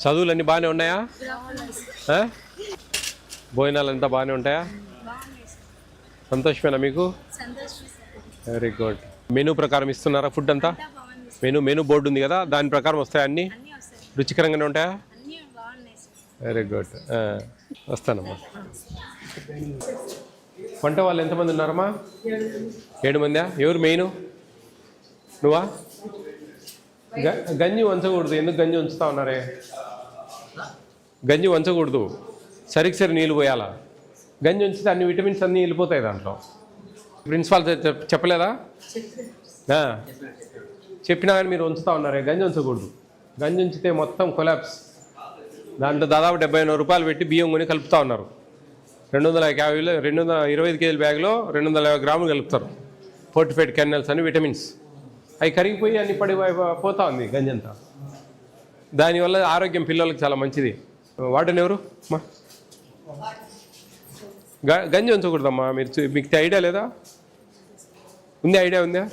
చదువులన్నీ బాగానే ఉన్నాయా? భోజనాలు అంతా బాగానే ఉంటాయా? సంతోషమేనా మీకు? Very good. మెనూ ప్రకారం ఇస్తున్నారా ఫుడ్ అంతా? మెనూ బోర్డు ఉంది కదా, దాని ప్రకారం వస్తాయా? అన్నీ రుచికరంగానే ఉంటాయా? Very good. వస్తానమ్మా. వంట వాళ్ళు ఎంతమంది ఉన్నారమ్మా? 7 మందా? ఎవరు మెయిన్? నువ్వా? గంజి వంచకూడదు. ఎందుకు గంజి ఉంచుతా ఉన్నారే? గంజి వంచకూడదు, సరి నీళ్ళు పోయాలా. గంజి ఉంచితే అన్ని విటమిన్స్ అన్నీ వెళ్ళిపోతాయి దాంట్లో. ప్రిన్సిపాల్ చెప్పలేదా? చెప్పినా కానీ మీరు ఉంచుతా ఉన్నారే. గంజి ఉంచకూడదు. గంజి ఉంచితే మొత్తం కొలాప్స్. దాంట్లో దాదాపు 71 రూపాయలు పెట్టి బియ్యం కొని కలుపుతూ ఉన్నారు. 225 కేజీల బ్యాగ్లో 250 గ్రాములు కలుపుతారు. ఫోర్టిఫైడ్ కెర్నల్స్ అని విటమిన్స్ అవి కరిగిపోయి అన్ని పోతా ఉంది గంజి అంతా. దానివల్ల ఆరోగ్యం పిల్లలకు చాలా మంచిది. వాటిని ఎవరు మా గంజి ఉంచకూడదమ్మా. మీకు ఐడియా లేదా? ఉంది, ఐడియా ఉందా?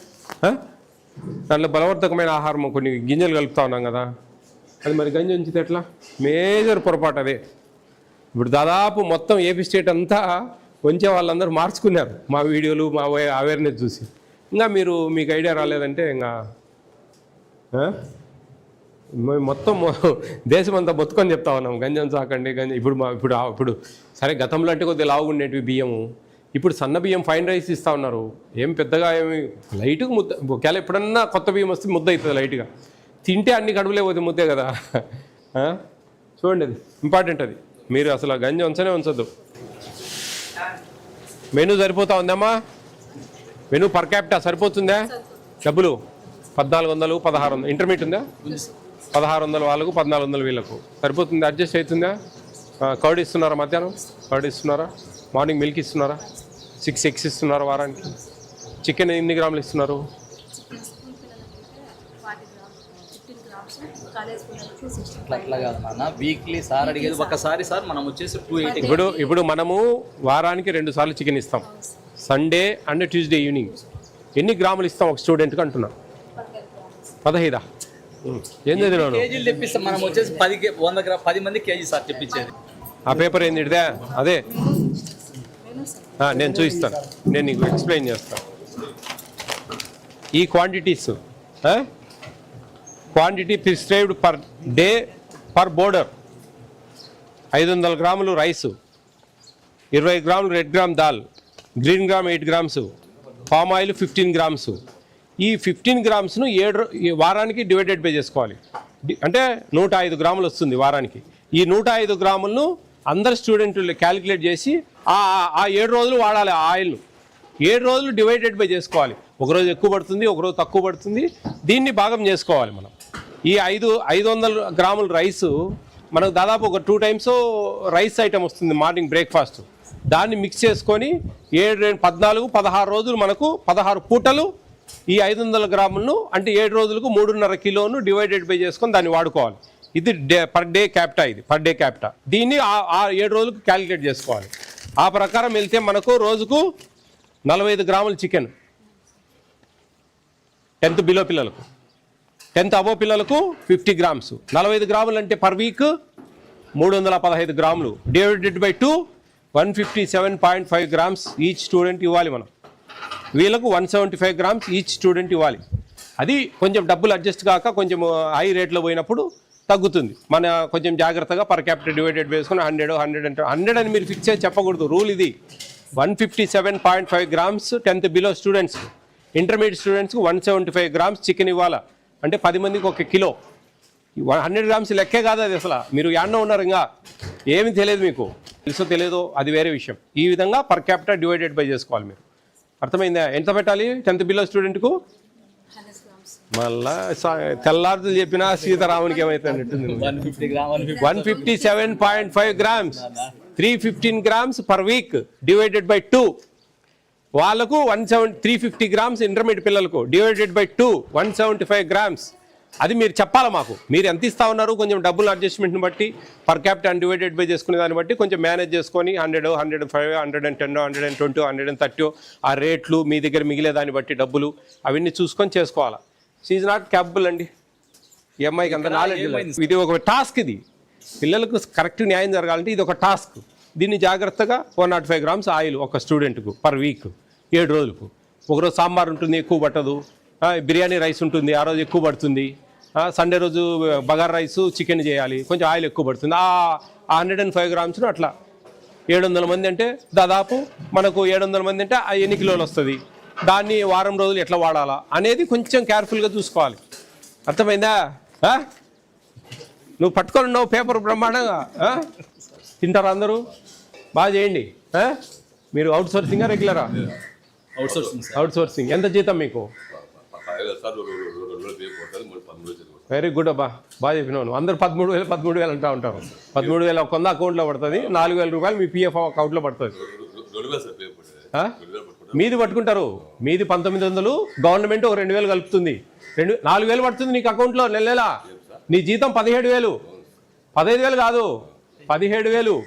దాంట్లో బలవర్ధకమైన ఆహారం కొన్ని గింజలు కలుపుతా ఉన్నాం కదా, అది మరి గంజి ఉంచితే ఎట్లా? మేజర్ పొరపాటు అదే. ఇప్పుడు దాదాపు మొత్తం ఏపీ స్టేట్ అంతా వంచే వాళ్ళందరూ మార్చుకున్నారు మా వీడియోలు, మా అవేర్నెస్ చూసి. ఇంకా మీకు ఐడియా రాలేదంటే ఇంకా మొత్తం దేశమంతా బతుకొని చెప్తా ఉన్నాం గంజి ఉంచాకండి గంజి. ఇప్పుడు సరే గతంలో అంటే కొద్దిగా లావుగా ఉండేటివి బియ్యము, ఇప్పుడు సన్న బియ్యం ఫైన్ రైస్ ఇస్తూ ఉన్నారు. ఏం పెద్దగా ఏమి లైట్గా ముద్ద. ఒకవేళ ఎప్పుడన్నా కొత్త బియ్యం వస్తే ముద్ద అవుతుంది లైట్గా. తింటే అన్ని కడుపులే పోతే ముద్దే కదా. చూడండి, అది ఇంపార్టెంట్. అది మీరు అసలు గంజి ఉంచొద్దు. మెనూ సరిపోతా ఉందమ్మా? మెనూ పర్ క్యాపిటా సరిపోతుందా? డబ్బులు 1400, 1600. ఇంటర్మీడియట్ ఉందా? 1600 వాళ్ళకు, 1400 వీళ్ళకు సరిపోతుంది. అడ్జస్ట్ అవుతుందా? కర్డ్ ఇస్తున్నారా? మధ్యాహ్నం కర్డ్ ఇస్తున్నారా? మార్నింగ్ మిల్క్ ఇస్తున్నారా? 6 ఎగ్స్ ఇస్తున్నారా వారానికి? చికెన్ ఎన్ని గ్రాములు ఇస్తున్నారు? ఇప్పుడు మనము వారానికి 2 సార్లు చికెన్ ఇస్తాం, సండే అండ్ ట్యూస్డే ఈవినింగ్. ఎన్ని గ్రాములు ఇస్తాం ఒక స్టూడెంట్కి అంటున్నా? 15. ఏం చదివాను? మనం వచ్చేసి 10 మంది కేజీ సార్ చెప్పించేది. ఆ పేపర్ ఏంది ఇదే? అదే నేను చూపిస్తాను, నేను నీకు ఎక్స్ప్లెయిన్ చేస్తాను. ఈ quantities, quantity prescribed per day per border. 500 గ్రాములు రైసు, 20 గ్రాములు red gram dal, green gram 8 grams, palm oil 15 grams. ఈ 15 గ్రామ్స్ను వారానికి డివైడెడ్ బై చేసుకోవాలి. అంటే 105 గ్రాములు వస్తుంది వారానికి. ఈ 105 గ్రాములను అందరు స్టూడెంట్లు క్యాలిక్యులేట్ చేసి ఆ 7 రోజులు వాడాలి. ఆ ఆయిల్ను 7 రోజులు డివైడెడ్ బై చేసుకోవాలి. ఒకరోజు ఎక్కువ పడుతుంది, ఒకరోజు తక్కువ పడుతుంది. దీన్ని భాగం చేసుకోవాలి మనం. ఈ 500 గ్రాముల రైసు మనకు దాదాపు ఒక 2 టైమ్స్ రైస్ ఐటమ్ వస్తుంది మార్నింగ్ బ్రేక్ఫాస్ట్. దాన్ని మిక్స్ చేసుకొని 7, 14, 16 రోజులు మనకు 16 పూటలు ఈ 500 గ్రాములను అంటే 7 రోజులకు 3.5 కిలోను డివైడెడ్ బై చేసుకొని దాన్ని వాడుకోవాలి. ఇది పర్ డే క్యాపిటా. ఇది పర్ డే క్యాపిటా. దీన్ని ఆ 7 రోజులకు క్యాలిక్యులేట్ చేసుకోవాలి. ఆ ప్రకారం వెళ్తే మనకు రోజుకు 45 గ్రాముల చికెన్ 10th బిలో పిల్లలకు, 10th అబో పిల్లలకు 50 గ్రామ్స్. 45 గ్రాములు అంటే పర్ వీక్ 315 గ్రాములు divided by 2, 157.5 grams each student ఇవ్వాలి. మనం వీళ్ళకు 175 గ్రామ్స్ ఈచ్ స్టూడెంట్ ఇవ్వాలి. అది కొంచెం డబ్బులు అడ్జస్ట్ కాక కొంచెం హై రేట్లో పోయినప్పుడు తగ్గుతుంది. మన కొంచెం జాగ్రత్తగా పర్ క్యాపిటల్ డివైడెడ్ వేసుకుని 100 అని మీరు ఫిక్స్ చేసి చెప్పకూడదు. రూల్ ఇది. 157.5 grams 10th below students. Intermediate స్టూడెంట్స్కి 175 గ్రామ్స్ చికెన్ ఇవ్వాలా. అంటే 10 మందికి 1 కిలో. 100 గ్రామ్స్ లెక్కే కాదు అది. అసలు మీరు యాడ్నో ఉన్నారు, ఇంకా ఏమి తెలియదు. మీకు తెలుసో తెలియదో అది వేరే విషయం. ఈ విధంగా పర్ క్యాపిటల్ డివైడెడ్ బై చేసుకోవాలి. మీరు అర్థమైందా? ఎంత పెట్టాలి 10th బిలో స్టూడెంట్కు? మళ్ళా తెల్లారులు చెప్పినా సీతారామునికి ఏమైతుంది? 157.5 grams, 315 grams per week divided by 2. వాళ్ళకు 350 గ్రామ్స్ ఇంటర్మీడియట్ పిల్లలకు డివైడెడ్ బై 2, 175 గ్రామ్స్. అది మీరు చెప్పాలి మాకు. మీరు ఎంత ఇస్తా ఉన్నారు కొంచెం డబ్బులు అడ్జస్ట్మెంట్ని బట్టి పర్ క్యాపిటల్ డివైడెడ్ బై చేసుకునే దాన్ని బట్టి కొంచెం మేనేజ్ చేసుకొని 100, 105, 110, 120, 130 ఆ రేట్లు మీ దగ్గర మిగిలే దాన్ని బట్టి డబ్బులు అవన్నీ చూసుకొని చేసుకోవాలి. షీ ఈజ్ నాట్ క్యాపబుల్ అండి. ఈ అమ్మాయికి అంత నాలెడ్జ్. ఇది ఒక టాస్క్. ఇది పిల్లలకు కరెక్ట్ న్యాయం జరగాలంటే ఇది ఒక టాస్క్. దీన్ని జాగ్రత్తగా 105 grams ఆయిల్ ఒక స్టూడెంట్కు పర్ వీక్ 7 రోజులకు. ఒకరోజు సాంబార్ ఉంటుంది, ఎక్కువ పట్టదు. బిర్యానీ రైస్ ఉంటుంది, ఆ రోజు ఎక్కువ పడుతుంది. సండే రోజు బగారా రైస్ చికెన్ చేయాలి, కొంచెం ఆయిల్ ఎక్కువ పడుతుంది. ఆ 105 grams అట్లా 700 మంది అంటే దాదాపు మనకు 700 మంది అంటే ఎన్ని కిలోలు వస్తుంది, దాన్ని వారం రోజులు ఎట్లా వాడాలా అనేది కొంచెం కేర్ఫుల్గా చూసుకోవాలి. అర్థమైందా? నువ్వు పట్టుకొని ఉన్నావు పేపర్ బ్రహ్మాండంగా. తింటారా అందరూ? బాగా చేయండి. మీరు అవుట్ సోర్సింగా రెగ్యులరా? Outsourcing. ఎంత జీతం మీకు? వెరీ గుడ్ అబ్బా, బాగా చెప్పినావు. అందరు 13,000 అంటూ ఉంటారు. 13,000 కొంత అకౌంట్లో పడుతుంది, 4,000 రూపాయలు మీ పిఎఫ్ అకౌంట్లో పడుతుంది. మీది పట్టుకుంటారు, మీది 1,900, గవర్నమెంట్ ఒక 2,000 కలుపుతుంది. 4,000 పడుతుంది నీకు అకౌంట్లో నెల. నీ జీతం 17,000, 15,000 కాదు 17,000.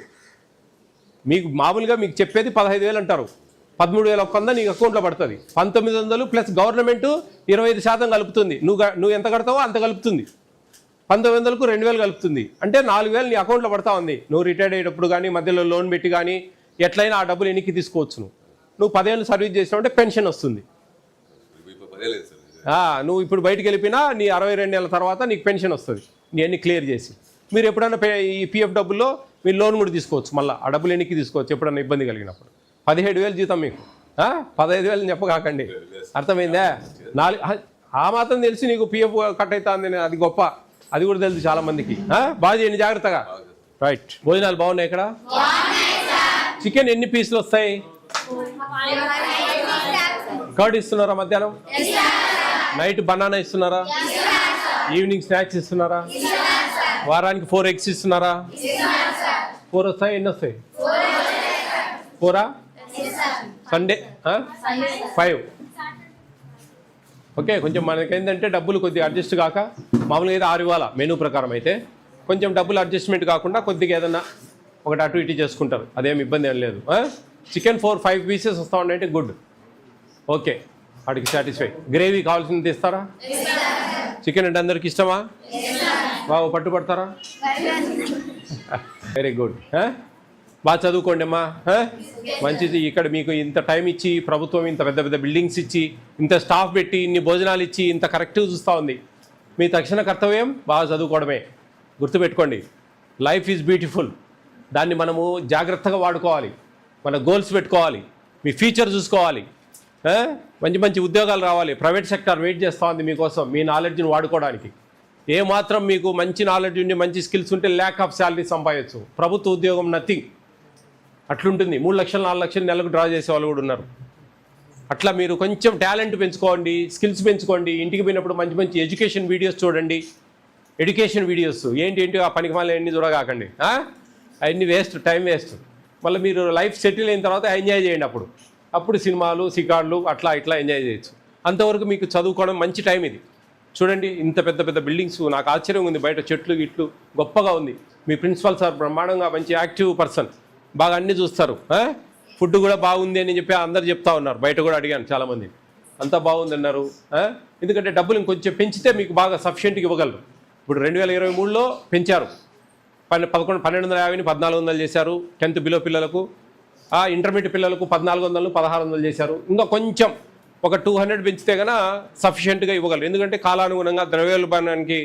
మీకు మామూలుగా మీకు చెప్పేది 15,000 అంటారు. 13,000 కొంద నీకు అకౌంట్లో పడుతుంది. 1,900 ప్లస్ గవర్నమెంట్ 25% కలుపుతుంది. నువ్వు ఎంత కడతావో అంత కలుపుతుంది. 1,900కు 2,000 కలుపుతుంది. అంటే 4,000 నీ అకౌంట్లో పడతా ఉంది. నువ్వు రిటైర్డ్ అయ్యేటప్పుడు కానీ మధ్యలో లోన్ పెట్టి కానీ ఎట్లయినా ఆ డబ్బులు ఎన్నికి తీసుకోవచ్చు. నువ్వు 10 ఏళ్ళు సర్వీస్ చేసినావు అంటే పెన్షన్ వస్తుంది. నువ్వు ఇప్పుడు బయటికి వెళ్ళిపోయినా నీ 62 ఏళ్ళ తర్వాత నీకు పెన్షన్ వస్తుంది, నీ అన్ని క్లియర్ చేసి. మీరు ఎప్పుడైనా ఈ పిఎఫ్ డబ్బుల్లో మీరు లోన్ కూడా తీసుకోవచ్చు. మళ్ళీ ఆ డబ్బులు ఎన్నికి తీసుకోవచ్చు ఎప్పుడైనా ఇబ్బంది కలిగినప్పుడు. 17,000 జీతం మీకు, 15,000 చెప్పకాకండి. అర్థమైందా? ఆ మాత్రం తెలిసి నీకు పిఎఫ్ కట్ అవుతుంది, అది గొప్ప. అది కూడా తెలుసు చాలా మందికి. బాగా చేయండి జాగ్రత్తగా. రైట్. భోజనాలు బాగున్నాయి ఇక్కడ? చికెన్ ఎన్ని పీసులు వస్తాయి? కర్డ్ ఇస్తున్నారా మధ్యాహ్నం? నైట్ బనానా ఇస్తున్నారా? ఈవినింగ్ స్నాక్స్ ఇస్తున్నారా? వారానికి 4 eggs ఇస్తున్నారా? 4 వస్తాయి? ఎన్ని వస్తాయి? 4 సండే 5. ఓకే. కొంచెం మనకి ఏంటంటే డబ్బులు కొద్దిగా అడ్జస్ట్ కాక, మామూలుగా అయితే 6 ఇవ్వాలా మెనూ ప్రకారం, అయితే కొంచెం డబ్బులు అడ్జస్ట్మెంట్ కాకుండా కొద్దిగా ఏదన్నా ఒకటి అటు ఇటు చేసుకుంటారు, అదేం ఇబ్బంది ఏం లేదు. చికెన్ 4-5 పీసెస్ వస్తూ ఉన్నాయంటే గుడ్. ఓకే, వాడికి సాటిస్ఫై. గ్రేవీ కావాల్సింది ఇస్తారా? చికెన్ అంటే అందరికి ఇష్టమా? బాగా పట్టుపడతారా? Very good. బాగా చదువుకోండి అమ్మా, మంచిది. ఇక్కడ మీకు ఇంత టైం ఇచ్చి, ప్రభుత్వం ఇంత పెద్ద పెద్ద బిల్డింగ్స్ ఇచ్చి, ఇంత స్టాఫ్ పెట్టి, ఇన్ని భోజనాలు ఇచ్చి, ఇంత కరెక్ట్గా చూస్తూ ఉంది. మీ తక్షణ కర్తవ్యం బాగా చదువుకోవడమే. గుర్తుపెట్టుకోండి, లైఫ్ ఈజ్ బ్యూటిఫుల్. దాన్ని మనము జాగ్రత్తగా వాడుకోవాలి. మన గోల్స్ పెట్టుకోవాలి, మీ ఫ్యూచర్ చూసుకోవాలి. మంచి మంచి ఉద్యోగాలు రావాలి. ప్రైవేట్ సెక్టార్ వెయిట్ చేస్తూ ఉంది మీకోసం, మీ నాలెడ్జ్ని వాడుకోవడానికి. ఏమాత్రం మీకు మంచి నాలెడ్జ్ ఉండి మంచి స్కిల్స్ ఉంటే ల్యాక్ ఆఫ్ శాలరీ సంపాదించు. ప్రభుత్వ ఉద్యోగం నథింగ్. అట్లుంటుంది. 3 లక్షలు 4 లక్షలు నెలకు డ్రా చేసే వాళ్ళు కూడా ఉన్నారు. అట్లా మీరు కొంచెం టాలెంట్ పెంచుకోండి, స్కిల్స్ పెంచుకోండి. ఇంటికి పోయినప్పుడు మంచి మంచి ఎడ్యుకేషన్ వీడియోస్ చూడండి. ఎడ్యుకేషన్ వీడియోస్ ఏంటి ఆ పనికి మళ్ళీ అన్నీ చూడగాకండి. అవన్నీ వేస్ట్, టైం వేస్ట్. మళ్ళీ మీరు లైఫ్ సెటిల్ అయిన తర్వాత ఎంజాయ్ చేయండి. అప్పుడు సినిమాలు, సికార్లు అట్లా ఇట్లా ఎంజాయ్ చేయొచ్చు. అంతవరకు మీకు చదువుకోవడం మంచి టైం ఇది. చూడండి, ఇంత పెద్ద పెద్ద బిల్డింగ్స్. నాకు ఆశ్చర్యం ఉంది, బయట చెట్లు గిట్లు గొప్పగా ఉంది. మీ ప్రిన్సిపల్ సార్ బ్రహ్మాండంగా మంచి యాక్టివ్ పర్సన్, బాగా అన్నీ చూస్తారు. ఫుడ్ కూడా బాగుంది అని చెప్పి అందరు చెప్తా ఉన్నారు. బయట కూడా అడిగాను చాలామంది, అంతా బాగుంది అన్నారు. ఎందుకంటే డబ్బులు ఇంకొంచెం పెంచితే మీకు బాగా సఫిషియెంట్గా ఇవ్వగలరు. ఇప్పుడు 2023లో పెంచారు. 1250ని 1400 చేశారు 10th బిలో పిల్లలకు. ఇంటర్మీడియట్ పిల్లలకు 1400, 1600 చేశారు. ఇంకా కొంచెం ఒక 200 పెంచితే కన్నా సఫిషియెంట్గా ఇవ్వగలరు. ఎందుకంటే కాలానుగుణంగా ద్రవ్యోల్బణానికి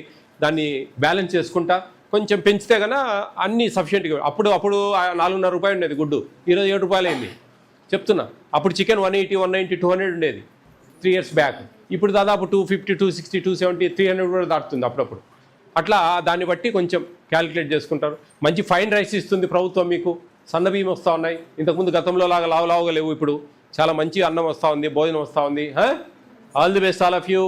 దాన్ని బ్యాలెన్స్ చేసుకుంటా కొంచెం పెంచితే కన్నా అన్నీ సఫిషియెంట్గా. అప్పుడు 4.5 రూపాయలు ఉండేది గుడ్డు, ఈరోజు 7 రూపాయలు అయింది చెప్తున్నా. అప్పుడు చికెన్ 180, 190, 200 ఉండేది 3 years బ్యాక్. ఇప్పుడు దాదాపు 250, 260, 270, 300 కూడా దాటుతుంది అప్పుడప్పుడు. అట్లా దాన్ని బట్టి కొంచెం క్యాలిక్యులేట్ చేసుకుంటారు. మంచి ఫైన్ రైస్ ఇస్తుంది ప్రభుత్వం మీకు. సన్న బియ్యం వస్తూ ఉన్నాయి. ఇంతకుముందు గతంలో లాగా లావుగా లేవు. ఇప్పుడు చాలా మంచి అన్నం వస్తూ ఉంది, భోజనం వస్తూ ఉంది. All the best all of you.